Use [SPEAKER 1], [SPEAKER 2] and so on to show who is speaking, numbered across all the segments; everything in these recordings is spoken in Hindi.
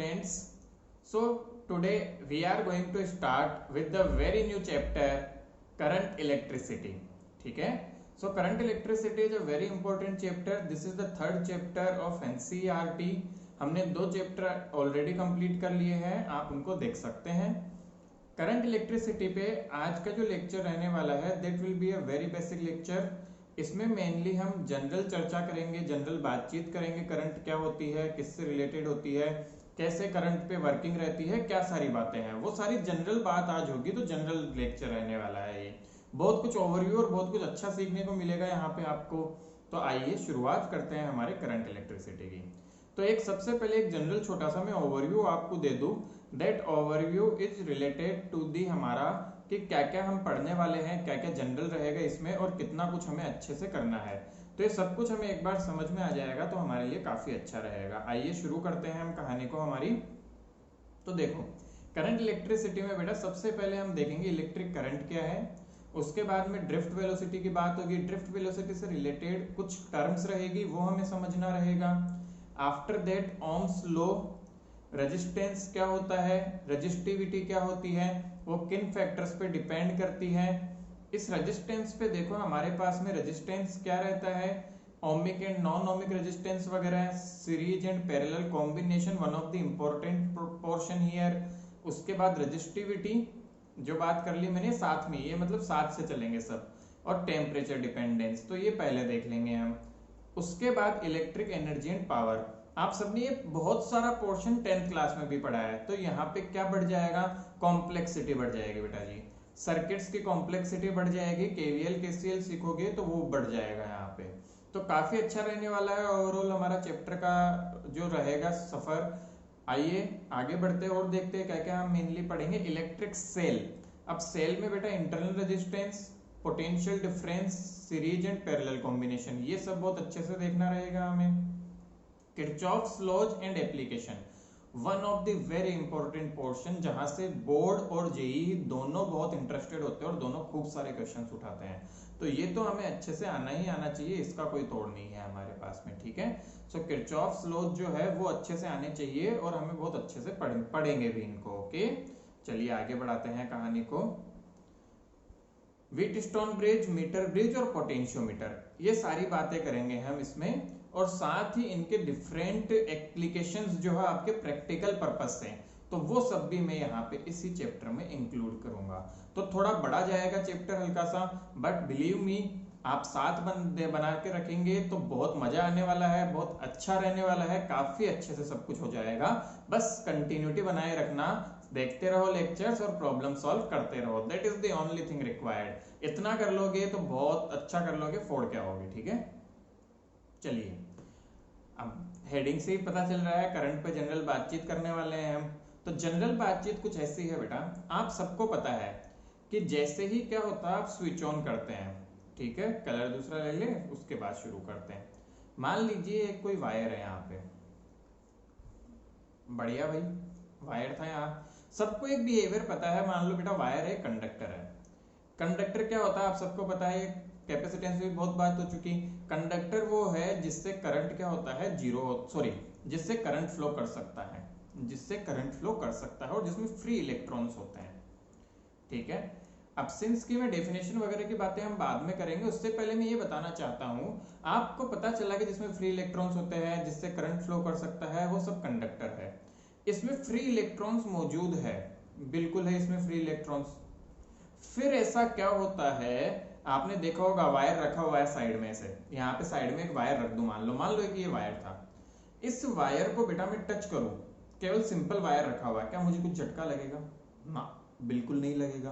[SPEAKER 1] students. So today we are going to start with the very new chapter current electricity. ठीक है. So current electricity is a very important chapter. This is the third chapter of NCERT. हमने 2 चैप्टर ऑलरेडी कंप्लीट कर लिए हैं, आप उनको देख सकते हैं. करंट इलेक्ट्रिसिटी पे आज का जो लेक्चर रहने वाला है that will be a very basic lecture. इसमें मेनली हम जनरल चर्चा करेंगे, जनरल बातचीत करेंगे. करंट क्या होती है, किससे रिलेटेड होती है, कैसे करंट पे वर्किंग रहती है, क्या सारी बातें हैं, वो सारी जनरल बात आज होगी. तो जनरल लेक्चर रहने वाला है ये. बहुत कुछ ओवरव्यू और बहुत कुछ अच्छा सीखने को मिलेगा यहाँ पे आपको. तो आइए शुरुआत करते हैं हमारे करंट इलेक्ट्रिसिटी की. तो एक सबसे पहले एक जनरल छोटा सा मैं ओवरव्यू आपको दे दूं. That overview is related to the हमारा कि क्या क्या हम पढ़ने वाले हैं, क्या क्या जनरल रहेगा इसमें और कितना कुछ हमें अच्छे से करना है. तो ये सब कुछ हमें एक बार समझ में आ जाएगा तो हमारे लिए काफी अच्छा रहेगा. आइए शुरू करते हैं हम कहानी को हमारी. तो देखो करंट इलेक्ट्रिसिटी में बेटा सबसे पहले हम देखेंगे इलेक्ट्रिक करंट क्या है. उसके बाद में ड्रिफ्ट वेलोसिटी की बात होगी. ड्रिफ्ट वेलोसिटी से रिलेटेड कुछ टर्म्स रहेगी वो हमें समझना रहेगा. After that Ohm's law, resistance क्या होता है, रेजिस्टिविटी क्या होती है, वो किन फैक्टर्स पे डिपेंड करती है. इस रेजिस्टेंस पे देखो हमारे पास में रेजिस्टेंस क्या रहता है, ohmic and non ohmic resistance वगैरह, series and parallel combination one of the important portion here. उसके बाद रेजिस्टिविटी जो बात कर ली मैंने साथ में, ये मतलब साथ से चलेंगे सब. और टेम्परेचर डिपेंडेंस तो ये पहले देख लेंगे हम. उसके बाद इलेक्ट्रिक एनर्जी एंड पावर. आप सबने ये बहुत सारा पोर्शन 10th क्लास में भी पढ़ा है. तो यहाँ पे क्या बढ़ जाएगा, कॉम्प्लेक्सिटी बढ़ जाएगी बेटा जी. सर्किट्स की कॉम्प्लेक्सिटी बढ़ जाएगी. केवीएल केसीएल सीखोगे तो वो बढ़ जाएगा यहाँ पे. तो काफी अच्छा रहने वाला है ओवरऑल हमारा चैप्टर का जो रहेगा सफर. आइए आगे बढ़ते और देखते हैं क्या क्या हम मेनली पढ़ेंगे. Electric cell. अब सेल में बेटा internal resistance, potential difference, series and parallel combination, ये सब बहुत अच्छे से देखना रहेगा हमें. Kirchhoff's laws and application, one of the very important portion जहां से बोर्ड और जेईई दोनों बहुत इंटरेस्टेड होते हैं और दोनों खूब सारे क्वेश्चंस उठाते हैं. तो ये तो हमें अच्छे से आना ही आना चाहिए, इसका कोई तोड़ नहीं है हमारे पास में. ठीक है. सो किरचॉफ्स लॉज जो है वो अच्छे से आने चाहिए और हमें बहुत अच्छे से पढ़ेंगे भी इनको. ओके चलिए आगे बढ़ाते हैं कहानी को. व्हीटस्टोन ब्रिज, मीटर ब्रिज और पोटेंशियोमीटर, ये सारी बातें करेंगे हम इसमें. और साथ ही इनके डिफरेंट एप्लीकेशंस जो है आपके प्रैक्टिकल पर्पस से, तो वो सब भी मैं यहाँ पे इसी चैप्टर में इंक्लूड करूंगा. तो थोड़ा बड़ा जाएगा चैप्टर हल्का सा, बट बिलीव मी आप साथ बना के रखेंगे तो बहुत मजा आने वाला है, बहुत अच्छा रहने वाला है, काफी अच्छे से सब कुछ हो जाएगा. बस कंटिन्यूटी बनाए रखना, देखते रहो लेक्चर्स और प्रॉब्लम सॉल्व करते रहो. That is the only thing required. इतना कर लोगे तो बहुत अच्छा कर लोगे, फोड़ क्या होगे. ठीक है. चलिए अब हेडिंग से ही पता चल रहा है करंट पे जनरल बातचीत करने वाले हैं हम. तो जनरल बातचीत कुछ ऐसी है बेटा, आप सबको पता है कि जैसे ही क्या होता है आप स्विच ऑन करते हैं. ठीक है, कलर दूसरा ले ले उसके बाद शुरू करते हैं. मान लीजिए एक कोई वायर है यहाँ पे, बढ़िया भाई वायर था यहाँ. सबको एक बिहेवियर पता है. मान लो बेटा वायर है, कंडक्टर है. कंडक्टर क्या होता है आप सबको पता है, कैपेसिटेंस में बहुत बात हो चुकी. कंडक्टर वो है जिससे करंट क्या होता है, जिससे करंट फ्लो कर सकता है, जिससे करंट फ्लो कर सकता है और जिसमें फ्री इलेक्ट्रॉन्स होते हैं. ठीक है. अब सिंस की मैं डेफिनेशन वगैरह की बातें हम बाद में करेंगे, उससे पहले मैं ये बताना चाहता हूं, आपको पता चला कि जिसमें फ्री इलेक्ट्रॉन्स होते हैं, जिससे करंट फ्लो कर सकता है, वो सब कंडक्टर है. इसमें फ्री इलेक्ट्रॉन्स मौजूद है, बिल्कुल है इसमें फ्री इलेक्ट्रॉन्स. फिर ऐसा क्या होता है, आपने देखा होगा वायर रखा हुआ है साइड में से, यहाँ पे साइड में एक वायर रख दूं, मान लो कि ये वायर था. इस वायर को बेटा मैं टच करूं, केवल सिंपल वायर रखा हुआ है, क्या मुझे कुछ झटका लगेगा? ना, बिल्कुल नहीं लगेगा.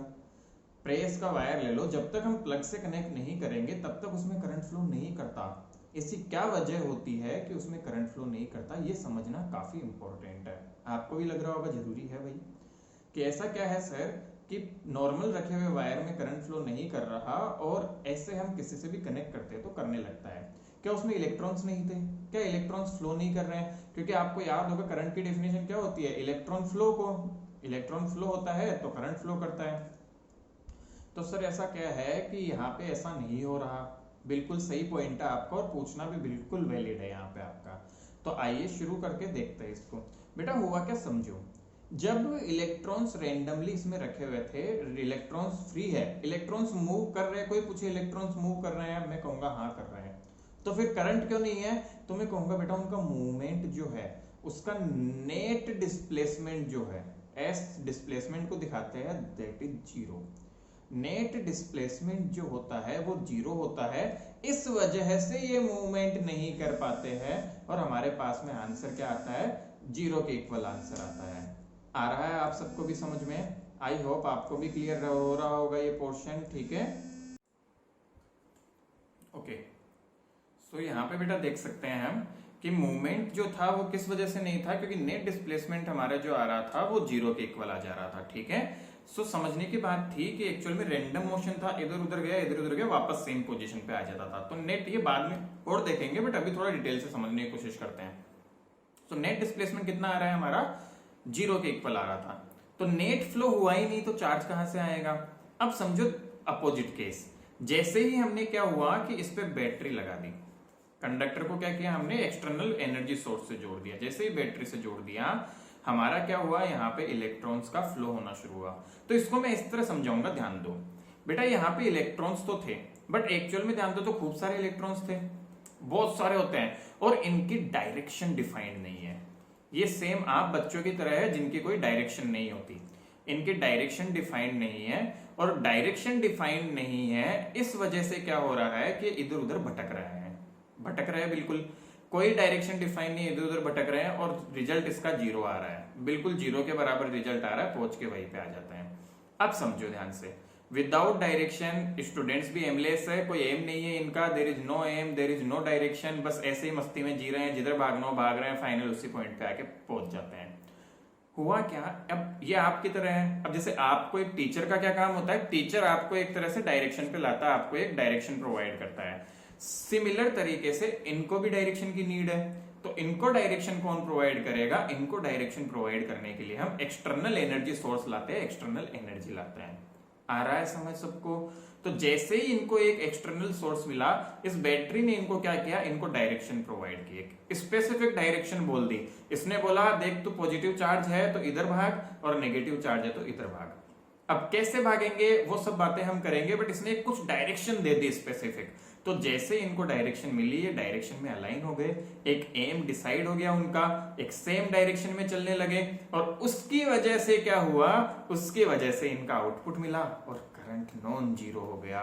[SPEAKER 1] प्रेस का वायर ले लो, जब तक हम प्लग से कनेक्ट नहीं करेंगे तब तक उसमें करंट फ्लो नहीं करता. इसकी क्या वजह होती है कि उसमें करंट फ्लो नहीं करता, ये समझना काफी इंपॉर्टेंट है. आपको भी लग रहा होगा जरूरी है भाई कि ऐसा क्या है सर कि नॉर्मल रखे हुए वायर में करंट फ्लो नहीं कर रहा और ऐसे हम किसी से भी कनेक्ट करते हैं तो करने लगता है. क्या उसमें इलेक्ट्रॉन्स नहीं थे, क्या इलेक्ट्रॉन्स फ्लो नहीं कर रहे हैं? क्योंकि आपको याद होगा करंट की डेफिनेशन क्या होती है, इलेक्ट्रॉन फ्लो होता है तो करंट फ्लो करता है. तो सर ऐसा क्या है कि यहाँ पे ऐसा नहीं हो रहा. बिल्कुल सही पॉइंट है आपका और पूछना भी बिल्कुल वैलिड है यहाँ पे आपका. तो आइए शुरू करके देखते हैं इसको। बेटा हुआ क्या समझो, जब इलेक्ट्रॉन्स रेंडमली इसमें रखे हुए थे, इलेक्ट्रॉन्स फ्री है, इलेक्ट्रॉन्स मूव कर रहे हैं, कोई पूछे इलेक्ट्रॉन्स मूव कर रहे हैं, मैं कहूंगा हाँ कर रहे हैं, तो फिर करंट क्यों नहीं है, तो मैं कहूंगा बेटा उनका मूवमेंट जो है उसका नेट डिस्प्लेसमेंट जो है, एस डिस्प्लेसमेंट को दिखाते हैं, that is zero. Net displacement जो होता है वो जीरो होता है, इस वजह से ये मूवमेंट नहीं कर पाते हैं और हमारे पास में आंसर क्या आता है, जीरो के इक्वल आंसर आता है। आ रहा है आप सबको भी समझ में? आई होप आपको भी क्लियर हो रहा होगा ये पोर्शन, ठीक है। ओके, सो यहाँ पे बेटा देख सकते हैं हम कि मूवमेंट जो था वो किस वजह से नहीं था, क्योंकि नेट डिस्प्लेसमेंट हमारा जो आ रहा था वो जीरो के इक्वल आ जा रहा था, ठीक है। सो समझने की बात थी कि एक्चुअल में रैंडम मोशन था, इधर उधर गया वापस सेम पोजीशन पे आ जाता था। तो नेट ये बाद में और देखेंगे, बट अभी थोड़ा डिटेल से समझने की कोशिश करते हैं। तो नेट डिस्प्लेसमेंट कितना आ रहा है हमारा, जीरो के इक्वल आ रहा था। तो नेट फ्लो हुआ ही नहीं तो चार्ज कहां से आएगा। अब समझो अपोजिट केस, जैसे ही हमने क्या हुआ कि इस पे बैटरी लगा दी, कंडक्टर को क्या किया हमने, एक्सटर्नल एनर्जी सोर्स से जोड़ दिया। जैसे ही बैटरी से जोड़ दिया, हमारा क्या हुआ, यहाँ पे इलेक्ट्रॉन्स का फ्लो होना शुरू हुआ। तो इसको मैं इस तरह समझाऊंगा, ध्यान दो बेटा। यहाँ पे इलेक्ट्रॉन्स तो थे, बट एक्चुअल में ध्यान दो तो खूब सारे इलेक्ट्रॉन्स थे, बहुत सारे होते हैं, और इनकी डायरेक्शन डिफाइंड नहीं है। ये सेम आप बच्चों की तरह है जिनकी कोई डायरेक्शन नहीं होती, इनकी डायरेक्शन डिफाइंड नहीं है। और डायरेक्शन डिफाइंड नहीं है, इस वजह से क्या हो रहा है कि इधर उधर भटक रहे हैं, बिल्कुल कोई डायरेक्शन डिफाइन नहीं है, इधर उधर भटक रहे हैं, और रिजल्ट इसका जीरो आ रहा है, बिल्कुल जीरो के बराबर रिजल्ट आ रहा है, पहुंच के वहीं पे आ जाते हैं। अब समझो ध्यान से, विदाउट डायरेक्शन स्टूडेंट्स भी एमलेस है, कोई एम नहीं है इनका, there is no aim, there is no direction, बस ऐसे ही मस्ती में जी रहे हैं, जिधर भागना हो भाग रहे हैं, फाइनल उसी पॉइंट पे आके पहुंच जाते हैं। हुआ क्या, अब ये आपकी तरह है। अब जैसे आपको एक टीचर का क्या काम होता है, टीचर आपको एक तरह से डायरेक्शन पे लाता है, आपको एक डायरेक्शन प्रोवाइड करता है। सिमिलर तरीके से इनको भी डायरेक्शन की नीड है, तो इनको डायरेक्शन कौन प्रोवाइड करेगा, इनको डायरेक्शन प्रोवाइड करने के लिए हम एक्सटर्नल एनर्जी सोर्स लाते हैं, एक्सटर्नल एनर्जी लाते हैं। आ रहा है समझ सबको? तो जैसे ही इनको एक एक्सटर्नल सोर्स मिला, इस बैटरी ने इनको क्या किया, इनको डायरेक्शन प्रोवाइड की, एक स्पेसिफिक डायरेक्शन बोल दी। इसने बोला देख तू पॉजिटिव चार्ज है तो इधर भाग, और नेगेटिव चार्ज है तो इधर भाग। अब कैसे भागेंगे वो सब बातें हम करेंगे, बट इसने कुछ डायरेक्शन दे दी स्पेसिफिक। तो जैसे इनको डायरेक्शन मिली, ये डायरेक्शन में अलाइन हो गए, एक एम डिसाइड हो गया उनका, एक सेम डायरेक्शन में चलने लगे, और उसकी वजह से क्या हुआ, उसकी वजह से इनका आउटपुट मिला और करंट नॉन जीरो हो गया।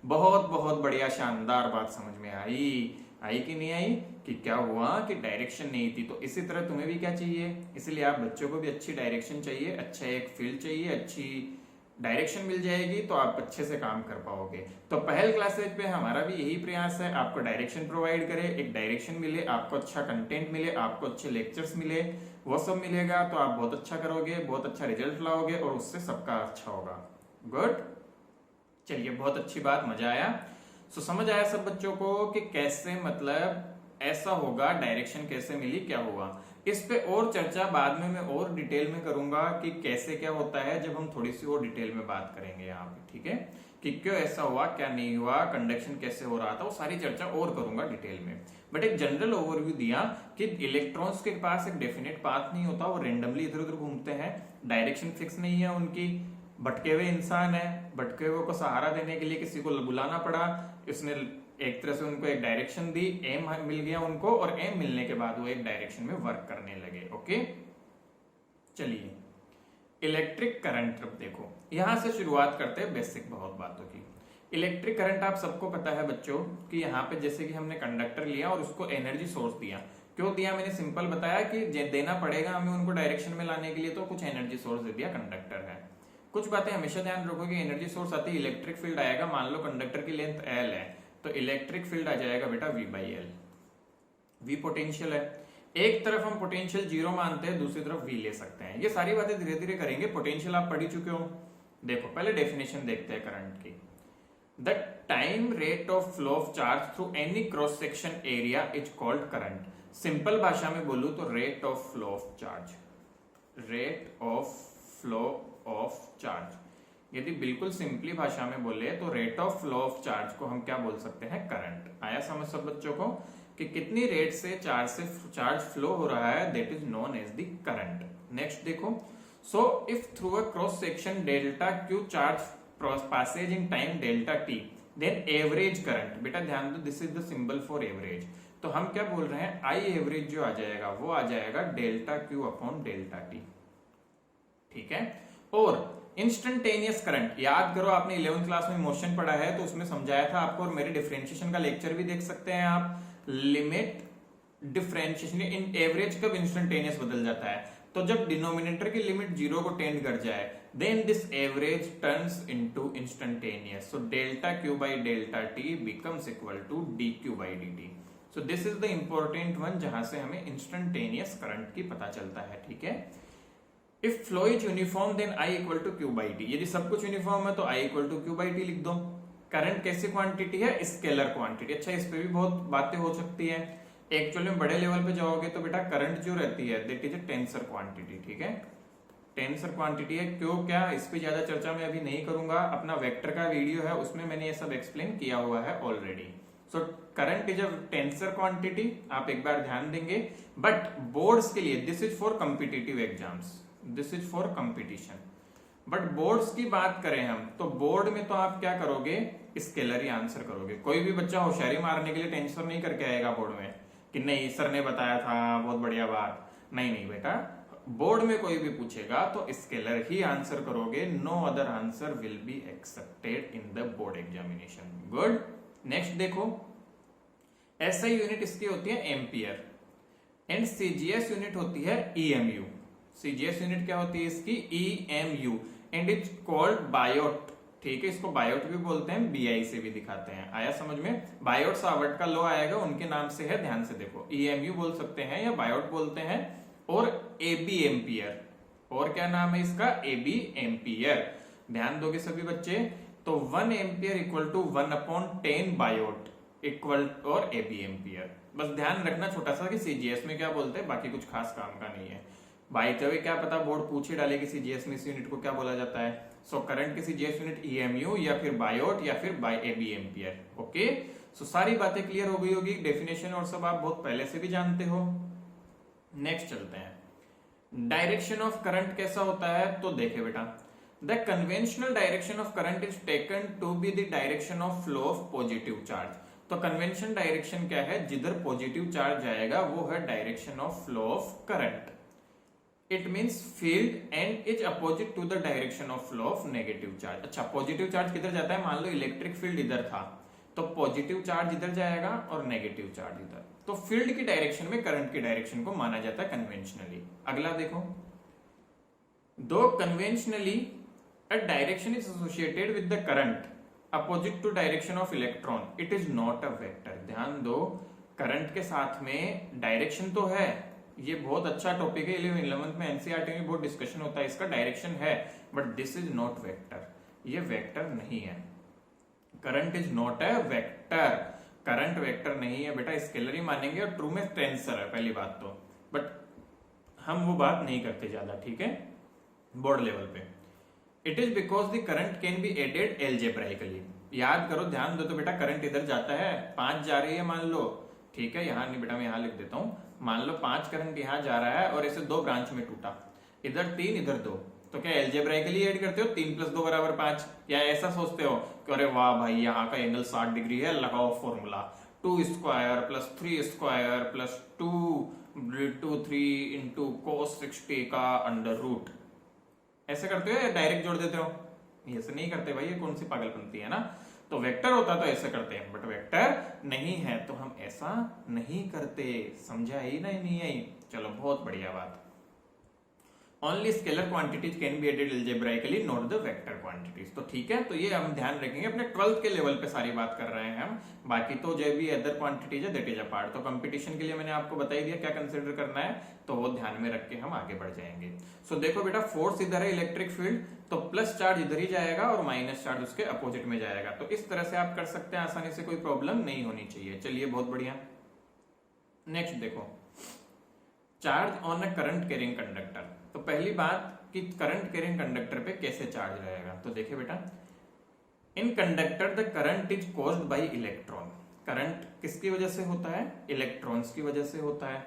[SPEAKER 1] बहुत बहुत बढ़िया, शानदार बात समझ में आई कि नहीं आई, कि क्या हुआ कि डायरेक्शन नहीं थी। तो इसी तरह तुम्हें भी क्या चाहिए, इसलिए आप बच्चों को भी अच्छी डायरेक्शन चाहिए, अच्छा एक फील्ड चाहिए, अच्छी डायरेक्शन मिल जाएगी तो आप अच्छे से काम कर पाओगे। तो पहल क्लासेज पे हमारा भी यही प्रयास है, आपको डायरेक्शन प्रोवाइड करे, एक डायरेक्शन मिले, आपको अच्छा कंटेंट मिले, आपको अच्छे लेक्चर्स मिले, वो सब मिलेगा तो आप बहुत अच्छा करोगे, बहुत अच्छा रिजल्ट लाओगे, और उससे सबका अच्छा होगा। गुड, चलिए बहुत अच्छी बात, मजा आया। सो समझ आया सब बच्चों को कि कैसे, मतलब ऐसा होगा, डायरेक्शन कैसे मिली, क्या हुआ। इस पे और चर्चा बाद में मैं और डिटेल में करूंगा कि कैसे क्या होता है, जब हम थोड़ी सी और डिटेल में बात करेंगे यहाँ पे, ठीक है, कि क्यों ऐसा हुआ, क्या नहीं हुआ, कंडक्शन कैसे हो रहा था, वो सारी चर्चा और करूंगा डिटेल में। बट एक जनरल ओवरव्यू दिया कि इलेक्ट्रॉन्स के पास एक डेफिनेट पाथ नहीं होता, वो रेंडमली इधर उधर घूमते हैं, डायरेक्शन फिक्स नहीं है उनकी, भटके हुए इंसान है, भटके हुए को सहारा देने के लिए किसी को बुलाना पड़ा, इसने एक तरह से उनको एक डायरेक्शन दी, एम मिल गया उनको, और एम मिलने के बाद वो एक डायरेक्शन में वर्क करने लगे। ओके, चलिए इलेक्ट्रिक करंट अब देखो, यहां से शुरुआत करते हैं बेसिक बहुत बातों की। इलेक्ट्रिक करंट आप सबको पता है बच्चों कि यहाँ पे जैसे कि हमने कंडक्टर लिया और उसको एनर्जी सोर्स दिया। क्यों दिया, मैंने सिंपल बताया कि देना पड़ेगा हमें उनको डायरेक्शन में लाने के लिए, तो कुछ एनर्जी सोर्स दे दिया, कंडक्टर है। कुछ बातें हमेशा ध्यान रखोगे, एनर्जी सोर्स आती है, इलेक्ट्रिक फील्ड आएगा, मान लो कंडक्टर की लेंथ एल है तो इलेक्ट्रिक फील्ड आ जाएगा बेटा V by L. V potential है, एक तरफ हम पोटेंशियल जीरो मानते हैं, दूसरी तरफ V ले सकते हैं। ये सारी बातें धीरे धीरे करेंगे, पोटेंशियल आप पढ़ ही चुके हो। देखो पहले डेफिनेशन देखते हैं करंट की। The time rate of flow of charge through any cross section area is called current. Simple भाषा में बोलूं तो rate of flow of charge, rate of flow of charge. यदि बिल्कुल सिंपली भाषा में बोले तो rate of flow of charge को हम क्या बोल सकते हैं, करंट। आया समझ सब बच्चों को कि कितनी रेट से चार्ज फ्लो हो रहा है, that is known as the current. Next देखो, so if through a cross section delta Q charge passage in time delta t, then average current, बेटा ध्यान दो, this is the symbol for average. तो हम क्या बोल रहे हैं, आई एवरेज जो आ जाएगा वो आ जाएगा delta Q upon delta T, ठीक है। और इंस्टेंटेनियस करंट, याद करो आपने 11th क्लास में मोशन पढ़ा है तो उसमें समझाया था आपको, और मेरे डिफरेंशिएशन का लेक्चर भी देख सकते हैं आप। लिमिट डिफरेंशिएशन इन एवरेज कब इंस्टेंटेनियस बदल जाता है, तो जब डिनोमिनेटर की लिमिट 0 को टेंड कर जाए, then this average turns into instantaneous, so delta q by delta t becomes equal to dq by dt। so this is the important one जहां से हमें instantaneous current की पता चलता है, ठीक है। if flow is uniform then I equal to q by t, यदि सब कुछ यूनिफॉर्म है तो I equal to q by t लिख दो। करंट कैसी क्वांटिटी है, स्केलर क्वांटिटी। अच्छा, इस पे भी बहुत बातें हो सकती है। एक्चुअली में बड़े लेवल पे जाओगे तो बेटा करंट जो रहती है that is a tensor quantity, ठीक है, टेंसर क्वांटिटी है। क्यों, क्या, इस पे ज्यादा चर्चा मैं अभी नहीं करूंगा, अपना वेक्टर का वीडियो है उसमें मैंने ये सब एक्सप्लेन किया हुआ है already. So current is a tensor quantity, आप एक बार ध्यान देंगे। बट बोर्ड्स के लिए this is for competitive exams, this is for competition. But boards की बात करें हम तो बोर्ड में तो आप क्या करोगे, स्केलर ही आंसर करोगे। कोई भी बच्चा होशियारी मारने के लिए टेंसर नहीं करके आएगा बोर्ड में कि नहीं सर ने बताया था बहुत बढ़िया बात, नहीं नहीं बेटा, बोर्ड में कोई भी पूछेगा तो स्केलर ही आंसर करोगे, no other answer will be accepted in the board examination. Good. Next देखो, एसआई यूनिट इसकी होती है एम्पियर एंड सीजीएस यूनिट होती है ईएमयू। सीजीएस यूनिट क्या होती है इसकी, EMU, and it's called Biot, ठीक है, इसको बायोट भी बोलते हैं, बीआई से भी दिखाते हैं। आया समझ में, बायोट सावर्ट का लॉ आएगा उनके नाम से है, ध्यान से देखो, ईएमयू बोल सकते हैं या बायोट बोलते हैं, और एबी एम्पियर, और क्या नाम है इसका, एबी एम्पियर। ध्यान दोगे सभी बच्चे, तो 1 ampere equal to 1/10 biot equal और एबी एम्पियर। बस ध्यान रखना छोटा सा कि सीजीएस में क्या बोलते हैं, बाकी कुछ खास काम का नहीं है। बाई द वे क्या पता बोर्ड पूछ ही डाले कि सीजीएस में इस यूनिट को क्या बोला जाता है। सो करंट की सीजीएस यूनिट ईएमयू या फिर बायोट या फिर बाय एबी एम्पियर। ओके, सो सारी बातें क्लियर हो गई होगी, डेफिनेशन और सब आप बहुत पहले से भी जानते हो। नेक्स्ट चलते हैं, डायरेक्शन ऑफ करंट कैसा होता है, तो देखे बेटा, the conventional direction of current is taken to be the direction of flow of positive charge. तो कन्वेंशन डायरेक्शन क्या है, जिधर पॉजिटिव चार्ज जाएगा वो है direction of flow of current. It means field and is opposite to the direction of flow of negative charge. अच्छा, पॉजिटिव चार्ज किधर जाता है, मान लो इलेक्ट्रिक फील्ड इधर था तो पॉजिटिव चार्ज इधर जाएगा और नेगेटिव चार्ज इधर, तो फील्ड की डायरेक्शन में करंट की डायरेक्शन को माना जाता है कन्वेंशनली। अगला देखो, दो conventionally a direction is associated with the current opposite to direction of electron, it is not a vector. ध्यान दो, करंट के साथ में डायरेक्शन तो है, ये बहुत अच्छा टॉपिक है, 11th में एनसीईआरटी में बहुत डिस्कशन होता है इसका, डायरेक्शन है, but this is not vector, ये वेक्टर नहीं है। Current is not a vector, current vector नहीं है बेटा, स्केलर ही मानेंगे, और ट्रू में टेंसर है पहली बात तो, बट हम वो बात नहीं करते ज्यादा, ठीक है, बोर्ड लेवल पे। It is because the current can be added algebraically. याद करो, ध्यान दो, तो बेटा करंट इधर जाता है, 5 जा रही है मान लो, ठीक है, यहाँ नहीं बेटा मैं यहाँ लिख देता हूँ, मान लो 5 करंट यहाँ जा रहा है और इसे 2 ब्रांच में टूटा, इधर 3 इधर 2, तो क्या एल्जेब्राइकली ऐड करते हो 3 + 2 = 5, या ऐसा सोचते हो कि अरे वाह भाई यहाँ का एंगल 60 डिग्री है, लगाओ फॉर्मूला 2² + 3² + 2 × cos 60 का √, ऐसे करते हो या डायरेक्ट जोड़ देते हो, ऐसे नहीं करते भाई, ये कौन सी पागलपंती है ना। तो वेक्टर होता तो ऐसे करते हैं, बट वेक्टर नहीं है तो हम ऐसा नहीं करते, समझा ही नहीं आई। चलो बहुत बढ़िया बात। Only scalar quantities can be added algebraically, not the vector quantities. तो ठीक है, तो ये हम ध्यान रखेंगे, अपने 12th के लेवल पे सारी बात कर रहे हैं हम, बाकी तो जो भी अदर क्वांटिटीज है दैट इज अ पार्ट। तो कंपटीशन के लिए मैंने आपको बता ही दिया क्या कंसिडर करना है, तो वो ध्यान में रख के हम आगे बढ़ जाएंगे। सो देखो बेटा, फोर्स इधर है इलेक्ट्रिक फील्ड, तो प्लस चार्ज इधर ही जाएगा और माइनस चार्ज उसके अपोजिट में जाएगा। तो इस तरह से आप कर सकते हैं, आसानी से, कोई प्रॉब्लम नहीं होनी चाहिए। चलिए बहुत बढ़िया। नेक्स्ट देखो, charge on a current carrying conductor. तो पहली बात कि करंट कैरिंग कंडक्टर पे कैसे चार्ज रहेगा, तो देखिए बेटा, in conductor the current is caused by electron. Current किसकी वजह से होता है? इलेक्ट्रॉन्स की वजह से होता है।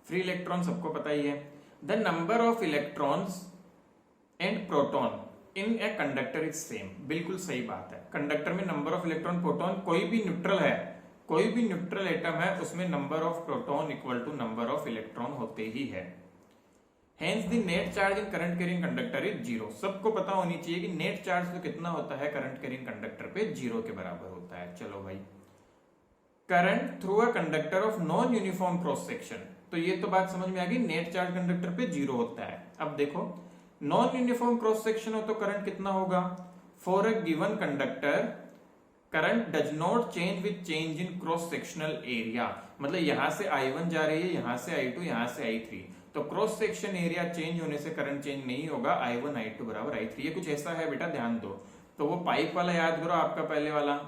[SPEAKER 1] फ्री इलेक्ट्रॉन सबको पता ही है। The number of electrons and proton in a conductor is same. बिल्कुल सही बात है। कंडक्टर में नंबर ऑफ इलेक्ट्रॉन प्रोटॉन, कोई भी न्यूट्रल है, कोई भी न्यूट्रल एटम है, उसमें number of proton equal to number of electron होते ही है। Hence the net charge in current carrying conductor is zero. सबको पता होनी चाहिए कि नेट चार्ज तो कितना होता है करंट कैरिंग कंडक्टर पे? जीरो के बराबर होता है। चलो भाई, current through a conductor of non uniform cross section, तो ये तो बात समझ में आ गई, नेट चार्ज कंडक्टर पे जीरो होता है। अब देखो, नॉन यूनिफॉर्म क्रॉस सेक्शन हो तो करंट कितना होगा? For a given conductor current does not change with change in cross sectional area. मतलब यहां से I1 जा रही है, यहां से I2, यहां से I3, तो क्रॉस सेक्शन एरिया चेंज होने से करंट चेंज नहीं होगा। I1 I2 बराबर I3। ये कुछ ऐसा है बेटा, ध्यान दो। तो वो पाइप वाला याद करो आपका पहले वाला,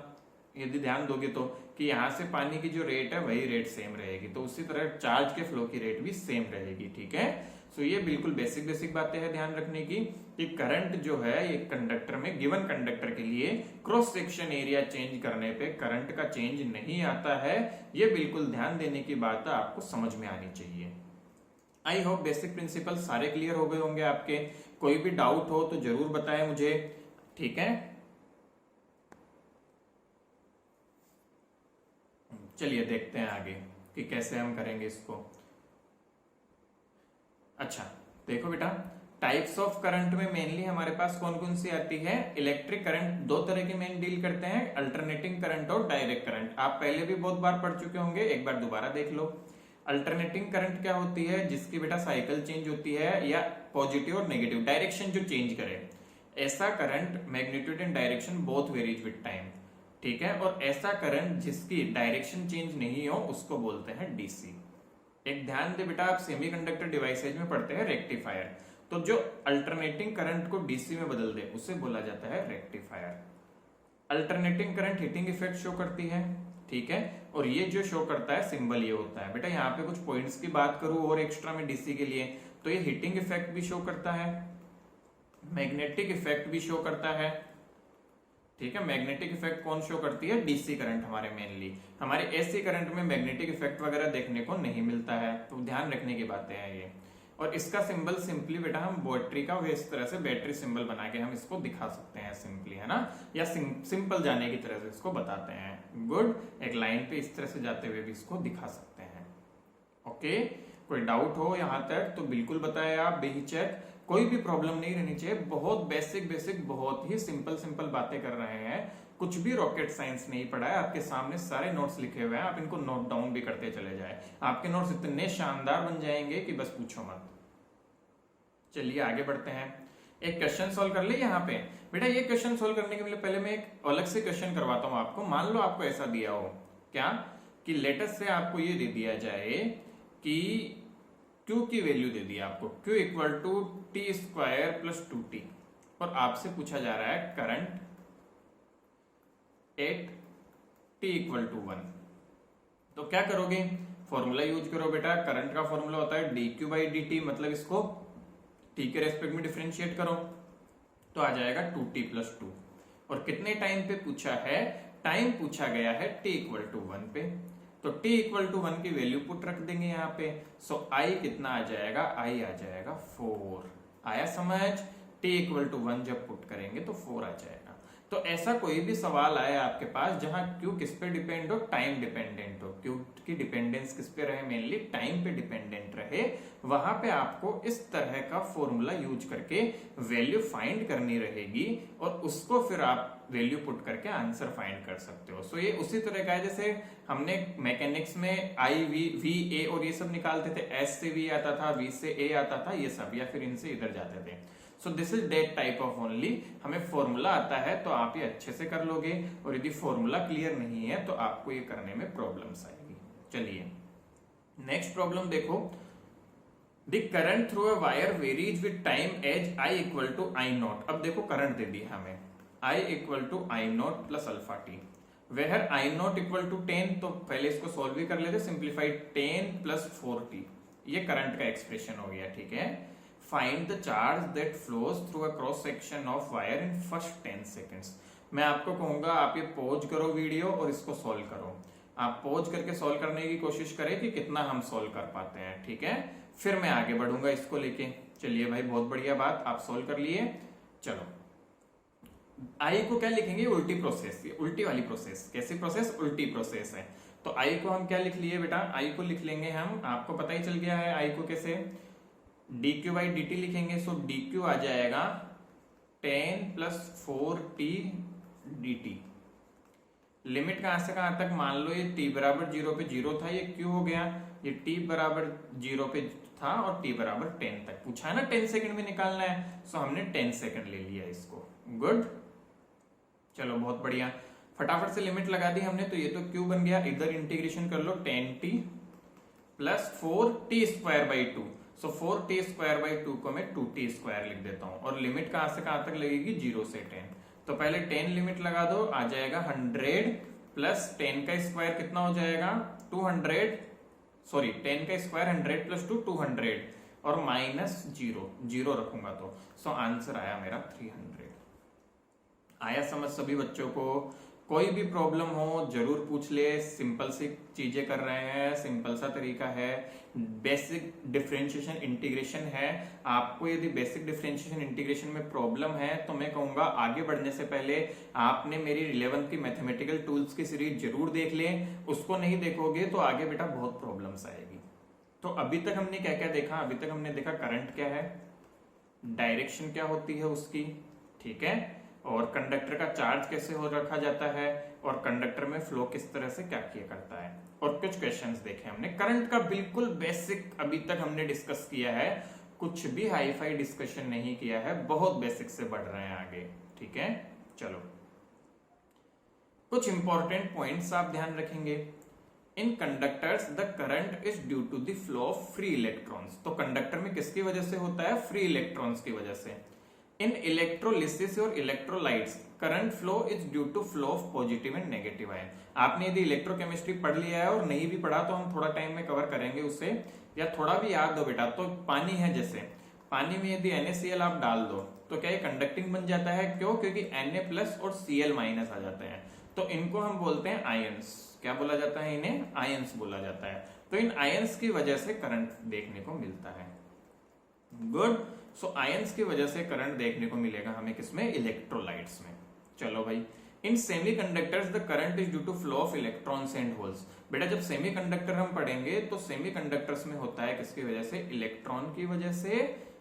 [SPEAKER 1] यदि ध्यान दोगे तो, कि यहां से पानी की जो रेट है वही रेट सेम रहेगी, तो उसी तरह चार्ज के फ्लो की रेट भी सेम रहेगी। ठीक है, सो ये बिल्कुल बेसिक बातें हैं ध्यान रखने की, कि करंट जो है ये कंडक्टर में, गिवन कंडक्टर के लिए क्रॉस सेक्शन एरिया चेंज करने पे करंट का चेंज नहीं आता है। ये बिल्कुल ध्यान देने की बात आपको समझ में आनी चाहिए। आई होप बेसिक प्रिंसिपल सारे क्लियर हो गए होंगे आपके। कोई भी डाउट हो तो जरूर बताएं मुझे। ठीक है, चलिए देखते हैं आगे कि कैसे हम करेंगे इसको। अच्छा देखो बेटा, टाइप्स ऑफ करंट में मेनली हमारे पास कौन कौन सी आती है? इलेक्ट्रिक करंट दो तरह के मेन डील करते हैं, अल्टरनेटिंग करंट और डायरेक्ट करंट। आप पहले भी बहुत बार पढ़ चुके होंगे, एक बार दोबारा देख लो। अल्टरनेटिंग करंट क्या होती है? जिसकी बेटा साइकिल चेंज होती है, या पॉजिटिव और नेगेटिव डायरेक्शन जो चेंज करे, ऐसा current magnitude and direction both varies with time. ठीक है, और ऐसा करंट जिसकी डायरेक्शन चेंज नहीं हो उसको बोलते हैं डीसी। एक ध्यान दे बेटा, आप सेमीकंडक्टर डिवाइसेज में पढ़ते हैं रेक्टिफायर, तो जो अल्टरनेटिंग करंट को डीसी में बदल दे उसे बोला जाता है rectifier. Alternating current heating effect show करती है। ठीक है, और ये जो शो करता है सिंबल ये होता है। बेटा यहाँ पे कुछ पॉइंट्स की बात करूं और एक्स्ट्रा में डीसी के लिए, तो ये हीटिंग इफेक्ट भी शो करता है, मैग्नेटिक इफेक्ट भी शो करता है। ठीक है, मैग्नेटिक इफेक्ट कौन शो करती है? डीसी करंट हमारे मेनली। हमारे एसी करंट में मैग्नेटिक इफेक्ट वगैरह देखने को नहीं मिलता है, तो ध्यान रखने की बातें हैं ये। और इसका सिंबल सिंपली बेटा हम बैटरी का इस तरह से बैटरी सिंबल बना के हम इसको दिखा सकते हैं सिंपली, है ना, या सिंपल जाने की तरह से इसको बताते हैं। गुड, एक लाइन पे इस तरह से जाते हुए भी इसको दिखा सकते हैं। ओके, कोई डाउट हो यहाँ तक तो बिल्कुल बताएं आप बेहिचक, कोई भी प्रॉब्लम नहीं रहनी चाहिए। बहुत बेसिक बहुत ही सिंपल बातें कर रहे हैं, कुछ भी रॉकेट साइंस नहीं पढ़ा है। आपके सामने सारे नोट्स लिखे हुए हैं, आप इनको नोट डाउन भी करते चले जाए, आपके नोट्स इतने शानदार बन जाएंगे कि बस पूछो मत। चलिए आगे बढ़ते हैं। एक क्वेश्चन सॉल्व कर ले यहाँ पे। बेटा ये क्वेश्चन सॉल्व करने के लिए पहले मैं एक अलग से क्वेश्चन करवाता हूँ आपको। मान लो आपको ऐसा दिया हो क्या, कि लेटेस्ट से आपको ये दे दिया जाए कि Q की वैल्यू दे दी आपको, Q equal to t square plus 2t, और आपसे पूछा जा रहा है current at t equal to 1। तो क्या करोगे? फॉर्मूला यूज करो बेटा। करंट का फॉर्मूला होता है dq बाई dt, मतलब इसको t के रेस्पेक्ट में डिफरेंशिएट करो तो आ जाएगा 2t प्लस 2। और कितने टाइम पे पूछा है? टाइम पूछा गया है t इक्वल टू 1 पे, तो t इक्वल टू 1 की वैल्यू पुट रख देंगे यहाँ पे। सो I कितना आ जाएगा? I आ जाएगा 4। आया समझ? t इक्वल टू 1 जब पुट करेंगे तो 4 आ जाएगा। तो ऐसा कोई भी सवाल आए आपके पास जहां Q किस पे डिपेंड हो? टाइम डिपेंडेंट हो। Q की डिपेंडेंस किस पे रहे? मेनली टाइम पे डिपेंडेंट रहे, वहां पे आपको इस तरह का फॉर्मूला यूज करके वैल्यू फाइंड करनी रहेगी, और उसको फिर आप वैल्यू पुट करके आंसर फाइंड कर सकते हो। सो ये उसी तरह का है जैसे हमने मैकेनिक्स में I V A और ये सब निकालते थे, S से V आता था, V से A आता था, ये सब, या फिर इनसे इधर जाते थे। So this is that type of only. हमें फॉर्मूला आता है तो आप ये अच्छे से कर लोगे, और यदि फॉर्मूला क्लियर नहीं है तो आपको ये करने में प्रॉब्लम्स आएगी। चलिए नेक्स्ट प्रॉब्लम देखो। The current through a wire varies with time as I equal to I naught. अब देखो करंट दे दी हमें I equal to I naught plus alpha t, where I naught equal to 10। तो पहले इसको सोल्व भी कर लेते, सिंप्लीफाइड 10 प्लस 4t, ये करंट का एक्सप्रेशन हो गया। ठीक है, find the charge that flows through a cross section of wire in first 10 seconds. मैं आपको कहूंगा आप ये पॉज करो वीडियो और इसको सॉल्व करो। आप पॉज करके सॉल्व करने की कोशिश करें कि कितना हम सॉल्व कर पाते हैं, ठीक है। फिर मैं आगे बढ़ूंगा इसको लेके। चलिए भाई, बहुत बढ़िया बात, आप सॉल्व कर लिए। चलो, आई को क्या लिखेंगे, उल्टी प्रोसेस, उल्टी वाली प्रोसेस। कैसी प्रोसेस, उल्टी प्रोसेस है। तो आई को हम क्या लिख लिए बेटा, आई को लिख लेंगे हम, आपको पता ही चल गया है आई को कैसे, dq बाई dt लिखेंगे। सो dq आ जाएगा 10 + 4t dt। लिमिट कहां से कहां तक, मान लो ये t बराबर 0 पे 0 था, ये q हो गया, ये t बराबर 0 पे था और t बराबर 10 तक पूछा है ना, 10 सेकंड में निकालना है। सो हमने 10 सेकंड ले लिया इसको। गुड, चलो बहुत बढ़िया, फटाफट से लिमिट लगा दी हमने। तो ये तो q बन गया, इधर इंटीग्रेशन कर लो 10t + 4t²/2। सो 4t²/2 को मैं 2t² लिख देता हूं। और लिमिट कहां से कहां तक लगेगी, 0 से 10। तो पहले 10 लिमिट लगा दो, आ जाएगा 100 + 10 का स्क्वायर कितना हो जाएगा, 200, सॉरी 10 का स्क्वायर 100 + 2 200 और -0, 0 रखूंगा तो। सो आंसर आया मेरा 300। आया समझ सभी बच्चों को? कोई भी प्रॉब्लम हो जरूर पूछ ले। सिंपल सी चीजें कर रहे हैं, सिंपल सा तरीका है, बेसिक डिफरेंशिएशन इंटीग्रेशन है। आपको यदि बेसिक डिफरेंशिएशन इंटीग्रेशन में प्रॉब्लम है तो मैं कहूंगा आगे बढ़ने से पहले आपने मेरी 11th की मैथमेटिकल टूल्स की सीरीज जरूर देख लें। उसको नहीं देखोगे तो आगे बेटा बहुत प्रॉब्लम्स आएगी। तो अभी तक हमने क्या क्या देखा, अभी तक हमने देखा करंट क्या है, डायरेक्शन क्या होती है उसकी, ठीक है, और कंडक्टर का चार्ज कैसे हो रखा जाता है, और कंडक्टर में फ्लो किस तरह से क्या किया करता है, और कुछ क्वेश्चंस देखे हमने। करंट का बिल्कुल बेसिक अभी तक हमने डिस्कस किया है, कुछ भी हाई फाई डिस्कशन नहीं किया है, बहुत बेसिक से बढ़ रहे हैं आगे, ठीक है। चलो, कुछ इंपॉर्टेंट पॉइंट्स आप ध्यान रखेंगे। In conductors the current is due to the flow of free electrons. तो कंडक्टर में किसकी वजह से होता है, फ्री इलेक्ट्रॉन्स की वजह से। इन इलेक्ट्रोलिसिस और electrolytes current flow is due to flow of positive and negative ion. आपने यदि इलेक्ट्रोकेमिस्ट्री पढ़ लिया है और नहीं भी पढ़ा तो हम थोड़ा टाइम में कवर करेंगे उसे, या थोड़ा भी याद हो बेटा। तो पानी है, जैसे पानी में यदि NaCl आप डाल दो तो क्या ये कंडक्टिंग बन जाता है, क्यों, क्योंकि Na+ और Cl- आ जाते हैं। तो इनको हम बोलते हैं आयंस। क्या बोला जाता है, इन्हें आयंस बोला जाता है। तो इन आयंस की वजह से करंट देखने को मिलता है। गुड, सो आयंस की वजह से करंट देखने को मिलेगा हमें किसमें, इलेक्ट्रोलाइट्स में। चलो भाई, in semiconductors the current is due to flow of electrons and holes. बेटा जब सेमीकंडक्टर हम पढ़ेंगे तो सेमीकंडक्टर्स में होता है किसकी वजह से, इलेक्ट्रॉन की वजह से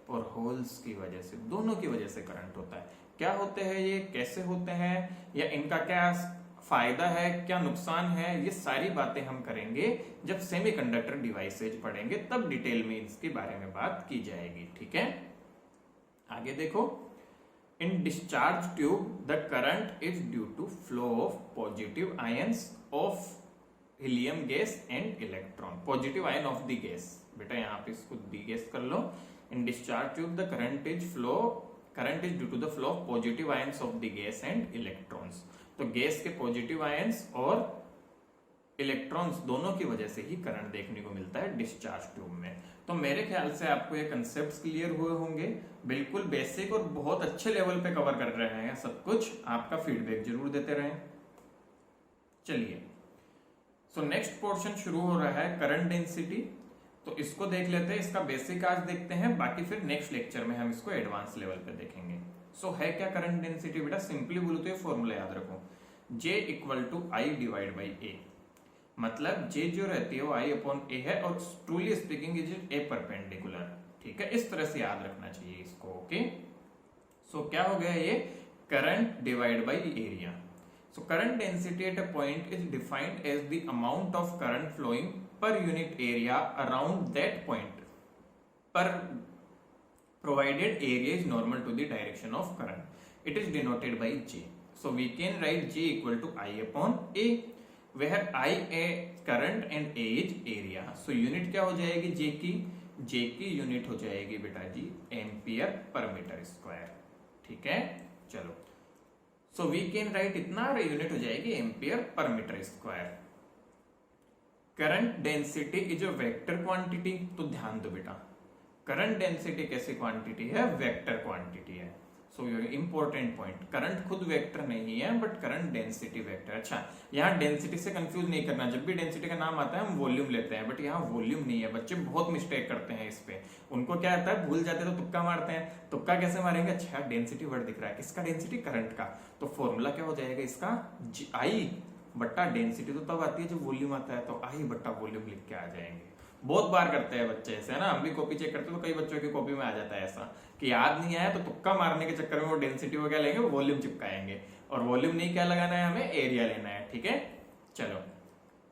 [SPEAKER 1] और होल्स की वजह से, दोनों की वजह से करंट होता है। क्या होते हैं ये, कैसे होते हैं, या इनका क्या फायदा है, क्या नुकसान है, ये सारी बातें हम करेंगे जब सेमीकंडक्टर डिवाइसेज पढ़ेंगे, तब डिटेल में इसके बारे में बात की जाएगी, ठीक है। आगे देखो, in discharge tube the current is due to flow of positive ions of helium gas and electron. Positive ion of the gas, बेटा यहाँ पे इसको दी गैस कर लो। In discharge tube the current is due to the flow of positive ions of the gas and electrons. तो गैस के पॉजिटिव आयंस और इलेक्ट्रॉन्स दोनों की वजह से ही करंट देखने को मिलता है डिस्चार्ज ट्यूब में। तो मेरे ख्याल से आपको ये कंसेप्ट्स क्लियर हुए होंगे, बिल्कुल बेसिक और बहुत अच्छे लेवल पे कवर कर रहे हैं सब कुछ। आपका फीडबैक जरूर देते रहें। चलिए, सो नेक्स्ट पोर्शन शुरू हो रहा है करंट डेंसिटी। तो इसको देख लेते हैं, इसका बेसिक आज देखते हैं, बाकी फिर नेक्स्ट लेक्चर में हम इसको एडवांस लेवल पे देखेंगे। सो है क्या करंट डेंसिटी, बेटा सिंपली बोलो तो ये फॉर्मूला याद रखो, J = I/A। मतलब J जो रहती है वो I/A है, और truly speaking is a perpendicular, ठीक है। इस तरह से याद रखना चाहिए इसको, ओके। सो क्या हो गया ये, current divide by area. So current density at a point is defined as the amount of current flowing per unit area around that point, per provided area is normal to the direction of current. It is denoted by J. So we can write J = I/A, where I a current and A is area. So unit क्या हो जाएगी J की यूनिट हो जाएगी बेटा जी एम्पियर पर मीटर स्क्वायर, ठीक है। चलो, so we can write इतना, यूनिट हो जाएगी ampere per metre square. Current density is a vector quantity. तो ध्यान दो बेटा, करंट डेंसिटी कैसी क्वांटिटी है, वेक्टर क्वांटिटी है। सो इंपॉर्टेंट पॉइंट, करंट खुद वेक्टर नहीं है बट करंट डेंसिटी वेक्टर। अच्छा, यहाँ डेंसिटी से कंफ्यूज नहीं करना, जब भी डेंसिटी का नाम आता है हम वॉल्यूम लेते हैं, बट यहाँ वॉल्यूम नहीं है। बच्चे बहुत मिस्टेक करते हैं इस पे, उनको क्या आता है, भूल जाते हैं तो तुक्का मारते हैं। तुक्का कैसे मारेंगे, अच्छा डेंसिटी वर्ड दिख रहा है, किसका डेंसिटी, करंट का, तो फॉर्मूला क्या हो जाएगा इसका, आई बट्टा डेंसिटी तो तब आती है जब वॉल्यूम आता है, तो आई बट्टा वॉल्यूम लिख के आ जाएंगे। बहुत बार करते हैं बच्चे ऐसे, है ना, हम भी कॉपी चेक करते हैं तो कई बच्चों की कॉपी में आ जाता है ऐसा कि याद नहीं आया तो तुक्का मारने के चक्कर में वो डेंसिटी को क्या लेंगे, वॉल्यूम चिपकाएंगे, और वॉल्यूम नहीं क्या लगाना है हमें, एरिया लेना है। ठीक है, चलो,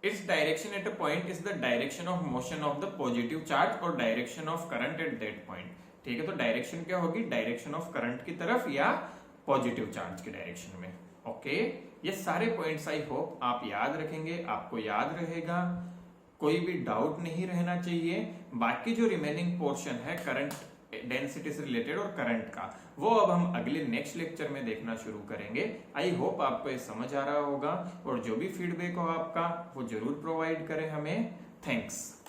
[SPEAKER 1] its direction at a point is the direction of motion of the positive charge और direction of current at that point. ठीक है, तो डायरेक्शन क्या होगी, डायरेक्शन ऑफ करंट की तरफ या पॉजिटिव चार्ज की डायरेक्शन में। ओके, ये सारे पॉइंट्स आई होप आप याद रखेंगे, आपको याद रहेगा, कोई भी डाउट नहीं रहना चाहिए। बाकी जो रिमेनिंग पोर्शन है करंट डेंसिटी से रिलेटेड और करंट का, वो अब हम अगले नेक्स्ट लेक्चर में देखना शुरू करेंगे। आई होप आपको ये समझ आ रहा होगा, और जो भी फीडबैक हो आपका वो जरूर प्रोवाइड करें हमें। थैंक्स।